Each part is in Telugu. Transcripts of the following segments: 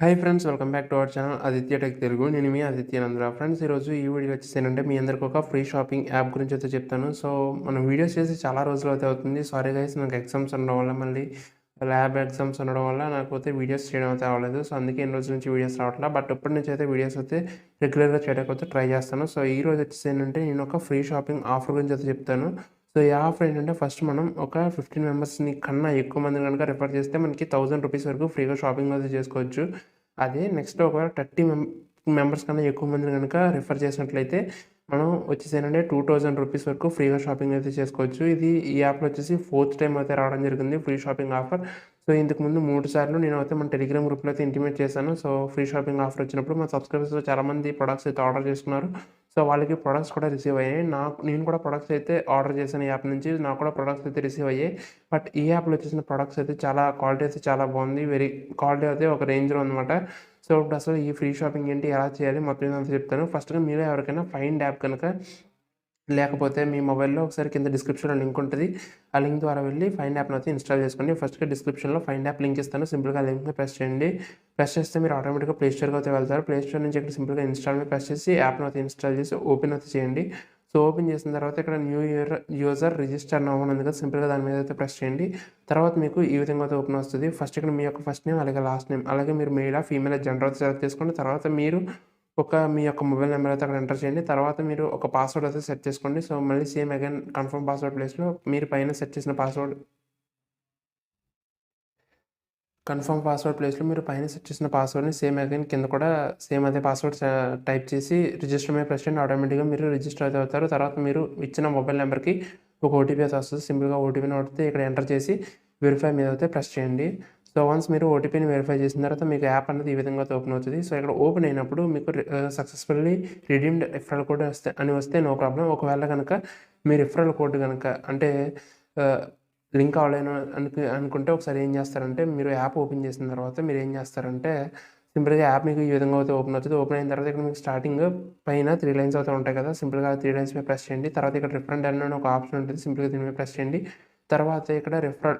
Hi friends, welcome back to our channel Aditya tech Telugu. నేను మీ ఆదిత్య నందుల. ఫ్రెండ్స్, ఈరోజు ఈ వీడియో వచ్చేసానంటే మీ అందరికి ఒక ఫ్రీ షాపింగ్ యాప్ గురించి అయితే చెప్తాను. సో మనం వీడియోస్ చేసి చాలా రోజులు అయితే అవుతుంది. సారీ గైస్, నాకు ఎగ్జామ్స్ ఉండడం వల్ల, మళ్ళీ ల్యాబ్ ఎగ్జామ్స్ ఉండడం వల్ల నాకు అయితే వీడియోస్ చేయడం అయితే అవ్వలేదు. సో అందుకే ఎన్ని రోజుల నుంచి వీడియోస్ రావట్లేదు. బట్ ఇప్పటి నుంచి అయితే వీడియోస్ అయితే రెగ్యులర్గా చేయడానికి అయితే ట్రై చేస్తాను. సో ఈ రోజు వచ్చేసి ఏంటంటే నేను ఒక ఫ్రీ షాపింగ్ ఆఫర్ గురించి అయితే చెప్తాను. సో ఈ ఆఫర్ ఏంటంటే, ఫస్ట్ మనం ఒక 15 మెంబర్స్ని కన్నా ఎక్కువ మంది కనుక రిఫర్ చేస్తే మనకి ₹1000 వరకు ఫ్రీగా షాపింగ్ అయితే చేసుకోవచ్చు. అదే నెక్స్ట్ ఒకవేళ 30 మెంబర్స్ కన్నా ఎక్కువ మందిని గనుక రిఫర్ చేసినట్లయితే మనం వచ్చేసేనంటే ₹2000 వరకు ఫ్రీగా షాపింగ్ అయితే చేసుకోవచ్చు. ఇది ఈ యాప్‌లో వచ్చేసి 4th టైమ్ అయితే రావడం జరిగింది ఫ్రీ షాపింగ్ ఆఫర్. సో ఇంతకుముందు 3 సార్లు నేనైతే మన టెలిగ్రామ్ గ్రూప్‌లో అయితే ఇంటిమేట్ చేశాను. సో ఫ్రీ షాపింగ్ ఆఫర్ వచ్చినప్పుడు మా సబ్స్క్రైబర్స్‌లో చాలామంది ప్రొడక్ట్స్ అయితే ఆర్డర్ చేసుకున్నారు. సో వాళ్ళకి ప్రొడక్ట్స్ కూడా రిసీవ్ అయ్యాయి. నేను కూడా ప్రొడక్ట్స్ అయితే ఆర్డర్ చేశాను ఈ యాప్ నుంచి. నాకు కూడా ప్రొడక్ట్స్ అయితే రిసీవ్ అయ్యాయి. బట్ ఈ యాప్‌లో వచ్చేసిన ప్రొడక్ట్స్ అయితే చాలా క్వాలిటీ అయితే చాలా బాగుంది. క్వాలిటీ అయితే ఒక రేంజ్‌లో అనమాట. సో ఇప్పుడు అసలు ఈ ఫ్రీ షాపింగ్ ఏంటి, ఎలా చేయాలి, మొత్తం ఇదంతా చెప్తాను. ఫస్ట్‌గా మీలో ఎవరికైనా ఫైండ్ యాప్ కనుక లేకపోతే మీ మొబైల్‌లో ఒకసారి కింద డిస్క్రిప్షన్‌లో లింక్ ఉంటది. ఆ లింక్ ద్వారా వెళ్లి ఫైండ్ యాప్‌ని అయితే ఇన్‌స్టాల్ చేసుకోండి. ఫస్ట్‌గా డిస్క్రిప్షన్‌లో ఫైండ్ యాప్ లింక్ ఇస్తాను. సింపుల్‌గా ఆ లింక్‌ని ప్రెస్ చేయండి. ప్రెస్ చేస్తే మీరు ఆటోమేటిక్‌గా ప్లే స్టోర్‌కి అయితే వెళ్తారు. ప్లే స్టోర్ నుంచి ఇక్కడ సింపుల్‌గా ఇన్‌స్టాల్ మీద ప్రెస్ చేసి యాప్‌ని అయితే ఇన్‌స్టాల్ చేసి ఓపెన్ అయితే చేయండి. సో ఓపెన్ చేసిన తర్వాత ఇక్కడ న్యూ యూజర్ రిజిస్టర్ నౌ అని ఉంది కదా, సింపుల్‌గా దాని మీద అయితే ప్రెస్ చేయండి. తర్వాత మీకు ఈ విధంగా అయితే ఓపెన్ వస్తది. ఫస్ట్ ఇక్కడ మీ యొక్క ఫస్ట్ నేమ్, అలాగే లాస్ట్ నేమ్, అలాగే మీరు మెయిలా, ఫీమేలా, జెండర్ అయితే సెలెక్ట్ చేసుకోండి. తర్వాత మీరు మీ యొక్క మొబైల్ నెంబర్ అయితే అక్కడ ఎంటర్ చేయండి. తర్వాత మీరు ఒక పాస్వర్డ్ అయితే సెట్ చేసుకోండి. సో మళ్ళీ సేమ్ అగైన్ కన్ఫర్మ్ పాస్వర్డ్ ప్లేస్‌లో మీరు పైన సెట్ చేసిన మీరు పైన సెట్ చేసిన పాస్వర్డ్‌ని సేమ్ అగైన్ కింద కూడా సేమ్ అదే పాస్వర్డ్ టైప్ చేసి రిజిస్టర్ మీద ప్రెస్ చేయండి. ఆటోమేటిక్‌గా మీరు రిజిస్టర్ అయితే అవుతారు. తర్వాత మీరు ఇచ్చిన మొబైల్ నెంబర్‌కి ఒక ఓటీపీ అయితే వస్తది. సింపుల్‌గా ఓటీపీని కొడితే ఇక్కడ ఎంటర్ చేసి వెరిఫై మీద అయితే ప్రెస్ చేయండి. సో వన్స్ మీరు ఓటీపీని వెరిఫై చేసిన తర్వాత మీకు యాప్ అనేది ఈ విధంగా అయితే ఓపెన్ అవుతది. సో ఇక్కడ ఓపెన్ అయినప్పుడు మీకు సక్సెస్‌ఫుల్లీ రిడీమ్డ్ రిఫరల్ కోడ్ వస్తే నో ప్రాబ్లమ్. ఒకవేళ గనక మీ రిఫరల్ కోడ్ గనక అంటే ఆహ్, లింక్ అవ్వలేను అనుకుంటే ఒకసారి ఏం చేస్తారంటే, మీరు యాప్ ఓపెన్ చేసిన తర్వాత మీరేం చేస్తారంటే, సింపుల్‌గా యాప్ మీకు ఈ విధంగా అయితే ఓపెన్ అవుతది. ఓపెన్ అయిన తర్వాత ఇక్కడ మీకు స్టార్టింగ్ పైన 3 లైన్స్ అయితే ఉంటాయి కదా, సింపుల్‌గా 3 లైన్స్ మీద ప్రెస్ చేయండి. తర్వాత ఇక్కడ రిఫరెండ్ అని ఒక ఆప్షన్ ఉంటది. సింపుల్‌గా దీని మీద ప్రెస్ చేయండి. తర్వాత ఇక్కడ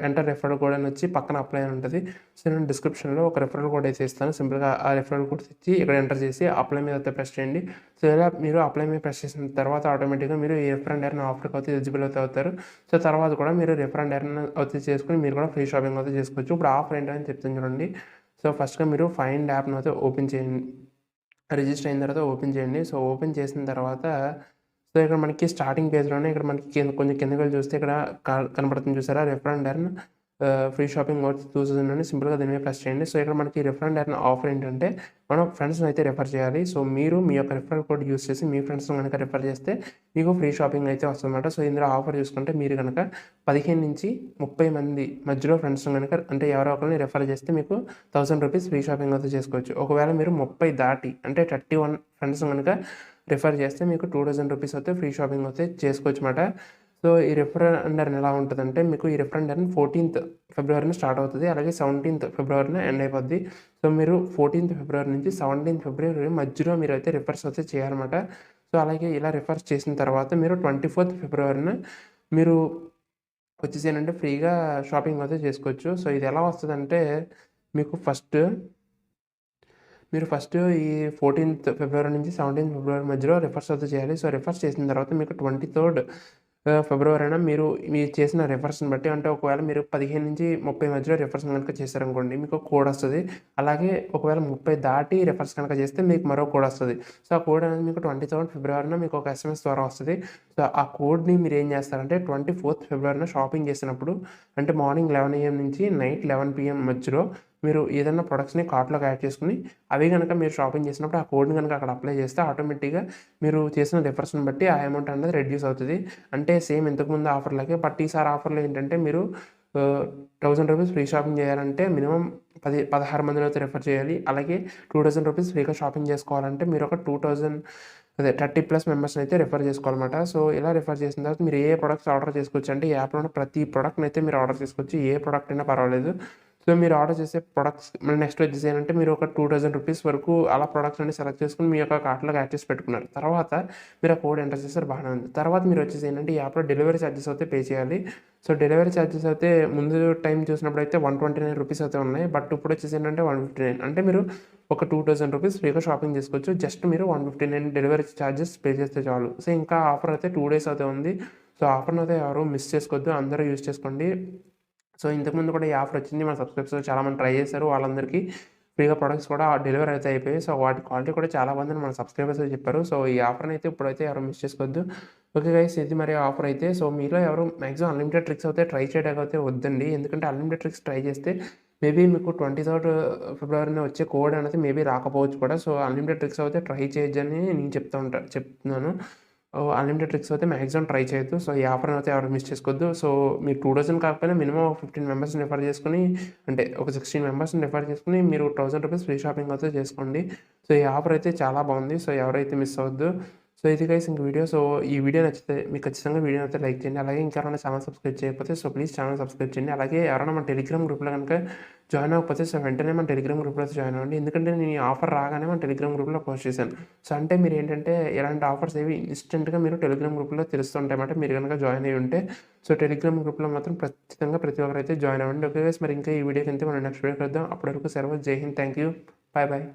ఎంటర్ రిఫరల్ కోడ్ అని వచ్చి పక్కన అప్లై అని ఉంటది. సో నేను డిస్క్రిప్షన్‌లో ఒక రిఫరల్ కోడ్ అయితే ఇస్తాను. సింపుల్‌గా ఆ రిఫరల్ కోడ్ ఇచ్చి ఇక్కడ ఎంటర్ చేసి అప్లై మీద అయితే ప్రెస్ చేయండి. సో ఇలా మీరు అప్లై మీద ప్రెస్ చేసిన తర్వాత ఆటోమేటిక్‌గా మీరు ఈ రిఫర్ అండ్ ఎర్న్ ఆఫర్‌కి అయితే ఎలిజిబుల్ అయితే అవుతారు. సో తర్వాత కూడా మీరు రిఫర్ అండ్ ఎర్న్ అయితే చేసుకొని మీరు కూడా ఫ్రీ షాపింగ్ అయితే చేసుకోవచ్చు. ఇప్పుడు ఆఫర్ ఏంటని చెప్తాను చూడండి. సో ఫస్ట్‌గా మీరు ఫైండ్ యాప్‌ని అయితే ఓపెన్ చేయండి. రిజిస్టర్ అయిన తర్వాత ఓపెన్ చేయండి. సో ఓపెన్ చేసిన తర్వాత సో ఇక్కడ మనకి స్టార్టింగ్ పేజ్‌లోనే ఇక్కడ మనకి కొంచెం కిందకి వెళ్లి చూస్తే ఇక్కడ కనపడుతుంది చూసారా, refer and earn free shopping worth 2000 అని సింపుల్‌గా దీని మీద ప్రెస్ చేయండి. సో ఇక్కడ మనకి రిఫర్ అండ్ ఎర్న్ ఆఫర్ ఏంటంటే, మనం ఫ్రెండ్స్‌ని అయితే రిఫర్ చేయాలి. సో మీరు మీ యొక్క రిఫరల్ కోడ్ యూజ్ చేసి మీ ఫ్రెండ్స్‌ని గనుక రిఫర్ చేస్తే మీకు ఫ్రీ షాపింగ్ అయితే వస్తుందన్నమాట. సో ఇందులో ఆఫర్ చూసుకుంటే మీరు గనక 15-30 మంది మధ్యలో ఫ్రెండ్స్‌ని గనక అంటే ఎవరో ఒకరిని రిఫర్ చేస్తే మీకు ₹1000 ఫ్రీ షాపింగ్ అయితే చేసుకోవచ్చు. ఒకవేళ మీరు 30 దాటి అంటే 31 ఫ్రెండ్స్‌ని గనక రిఫర్ చేస్తే మీకు ₹2000 అయితే ఫ్రీ షాపింగ్ అయితే చేసుకోవచ్చన్నమాట. సో ఈ రిఫర్ అండ్ ఎర్న్ ఎలా ఉంటదంటే, మీకు ఈ రిఫర్ అండ్ ఎర్న్ 14th ఫిబ్రవరిన స్టార్ట్ అవుతది. అలాగే 17th ఫిబ్రవరిన ఎండ్ అయిపోద్ది. సో మీరు 14th ఫిబ్రవరి నుంచి 17th ఫిబ్రవరి మధ్యలో మీరైతే రిఫర్స్ అయితే చేయాలన్నమాట. సో అలాగే ఇలా రిఫర్స్ చేసిన తర్వాత మీరు 24th ఫిబ్రవరిన మీరు వచ్చేసేనంటే ఫ్రీగా షాపింగ్ అయితే చేసుకోవచ్చు. సో ఇది ఎలా వస్తదంటే, మీకు ఫస్ట్ ఈ 14th ఫిబ్రవరి నుంచి 17th ఫిబ్రవరి మధ్యలో రిఫర్స్ అయితే చేయాలి. సో రిఫర్స్ చేసిన తర్వాత మీకు 23rd ఫిబ్రవరిన మీరు చేసిన రిఫర్స్‌ని బట్టి, అంటే ఒకవేళ మీరు 15-30 మధ్యలో రిఫర్స్ గనుక చేశారనుకోండి, మీకు ఒక కోడ్ వస్తది. అలాగే ఒకవేళ 30 దాటి రిఫర్స్ కనుక చేస్తే మీకు మరో కోడ్ వస్తది. సో ఆ కోడ్ అనేది మీకు 23rd ఫిబ్రవరిన మీకు ఒక ఎస్ఎంఎస్ ద్వారా వస్తది. సో ఆ కోడ్‌ని మీరేం చేస్తారంటే 24th ఫిబ్రవరిన షాపింగ్ చేసినప్పుడు, అంటే మార్నింగ్ 11 AM నుంచి నైట్ 11 PM మధ్యలో మీరు ఏదన్నా ప్రొడక్ట్స్‌ని కార్ట్‌లోకి యాడ్ చేసుకొని, అవి గనక మీరు షాపింగ్ చేసినప్పుడు ఆ కోడ్‌ని గనక అక్కడ అప్లై చేస్తే ఆటోమేటిక్‌గా మీరు చేసిన రిఫర్స్‌ని బట్టి ఆ అమౌంట్ అనేది రెడ్యూస్ అవుతది. అంటే సేమ్ ఇంతకుముందు ఆఫర్‌లాగే, బట్ ఈసారి ఆఫర్‌లో ఏంటంటే మీరు ₹1000 ఫ్రీ షాపింగ్ చేయాలంటే మినిమమ్ 16 మందిని అయితే రిఫర్ చేయాలి. అలాగే ₹2000 ఫ్రీగా షాపింగ్ చేసుకోవాలంటే మీరు ఒక 30+ మెంబర్స్‌ని అయితే రిఫర్ చేసుకోవాలన్నమాట. సో ఇలా రిఫర్ చేసిన తర్వాత మీరు ఏ ప్రొడక్ట్స్ ఆర్డర్ చేసుకోవచ్చు అంటే, ఈ యాప్‌లో ఉన్న ప్రతి ప్రొడక్ట్‌ని అయితే మీరు ఆర్డర్ చేసుకోవచ్చు. ఏ ప్రొడక్ట్ అయినా పర్వాలేదు. సో సో మీరు ఆర్డర్ చేసే ప్రొడక్ట్స్ నెక్స్ట్ వచ్చేసి ఏంటంటే మీరు ఒక 2000 రూపీస్ వరకు అలా ప్రొడక్ట్స్ అన్ని సెలెక్ట్ చేసుకొని మీ యొక్క కార్ట్‌లోకి యాడ్ చేసి పెట్టుకున్నారు. తర్వాత మీరు ఆ కోడ్ ఎంటర్ చేసారు బాగానే ఉంది. తర్వాత మీరు వచ్చేసి ఏంటంటే ఈ యాప్‌లో డెలివరీ చార్జెస్ అయితే పే చేయాలి. సో డెలివరీ చార్జెస్ అయితే ముందు టైం చూసినప్పుడైతే 129 రూపీస్ అయితే ఉన్నాయి. బట్ ఇప్పుడు వచ్చేసి ఏంటంటే 159 అంటే మీరు ఒక 2000 రూపీస్ ఫ్రీగా షాపింగ్ చేసుకోవచ్చు. జస్ట్ మీరు 159 డెలివరీ చార్జెస్ పే చేస్తే చాలు. సో ఇంకా ఆఫర్ అయితే 2 డేస్ అయితే ఉంది. సో ఆఫర్‌ని అయితే ఎవరు మిస్ చేసుకోవద్దు. అందరూ యూజ్ చేసుకోండి. సో ఇంతకుముందు కూడా ఈ ఆఫర్ వచ్చింది. మన సబ్స్క్రైబర్స్ చాలామంది ట్రై చేశారు. వాళ్ళందరికీ ఫ్రీగా ప్రొడక్ట్స్ కూడా డెలివరీ అయితే అయిపోయాయి. సో వాటి క్వాలిటీ కూడా చాలా బాగుందని మన సబ్స్క్రైబర్స్ చెప్పారు. సో ఈ ఆఫర్‌ని అయితే ఇప్పుడైతే ఎవరు మిస్ చేసుకోవద్దు. ఓకే గైస్, ఇది మరి ఆఫర్ అయితే. సో మీలో ఎవరు మాక్సిమం అన్‌లిమిటెడ్ ట్రిక్స్ అయితే ట్రై చేయడానికి అయితే వద్దండి. ఎందుకంటే అన్‌లిమిటెడ్ ట్రిక్స్ ట్రై చేస్తే మేబీ మీకు 23 ఫిబ్రవరిన వచ్చే కోడ్ అనేది మేబీ రాకపోవచ్చు కూడా. సో అన్‌లిమిటెడ్ ట్రిక్స్ అయితే ట్రై చేయొద్దని నేను చెప్తున్నాను. అన్‌లిమిటెడ్ ట్రిక్స్ అయితే మాక్సిమం ట్రై చేయొద్దు. సో ఈ ఆఫర్‌ని అయితే ఎవరు మిస్ చేసుకోవద్దు. సో మీరు 2000 కాకపోయినా మినిమమ్ ఒక 15 మెంబర్స్‌ని రిఫర్ చేసుకొని, అంటే ఒక 16 మెంబర్స్‌ని రిఫర్ చేసుకొని మీరు 1000 రూపీస్ ఫ్రీ షాపింగ్ అయితే చేసుకోండి. సో ఈ ఆఫర్ అయితే చాలా బాగుంది. సో ఎవరైతే మిస్ అవ్వద్దు. సో ఇది గైస్ ఇంక వీడియో. సో ఈ వీడియో నచ్చితే మీకు ఖచ్చితంగా వీడియోని అయితే లైక్ చేయండి. అలాగే ఇంకెవరైనా ఛానల్ సబ్స్క్రైబ్ చేయకపోతే సో ప్లీజ్ ఛానల్ సబ్స్క్రైబ్ చేయండి. అలాగే ఎవరైనా మన టెలిగ్రామ్ గ్రూప్‌లో కనుక జాయిన్ అవ్వకపోతే సో వెంటనే మన టెలిగ్రామ్ గ్రూప్‌లో అయితే జాయిన్ అవ్వండి. ఎందుకంటే నేను ఈ ఆఫర్ రాగానే మన టెలిగ్రామ్ గ్రూప్‌లో పోస్ట్ చేశాను. సో అంటే మీరేంటంటే ఇలాంటి ఆఫర్స్ ఏవి ఇన్స్టెంట్‌గా మీరు టెలిగ్రామ్ గ్రూప్‌లో తెలుస్తుంటాయన్నమాట. మీరు గనుక జాయిన్ అయ్యి ఉంటే. సో టెలిగ్రామ్ గ్రూప్‌లో మాత్రం ఖచ్చితంగా ప్రతి ఒక్కరైతే జాయిన్ అవ్వండి. ఓకే గైస్, మరి ఇంకా ఈ వీడియోకి అంతే. మనం నెక్స్ట్ వీడియో కలుద్దాం. అప్పటి వరకు సెలవు. జై హింద్. Thank you. Bye bye.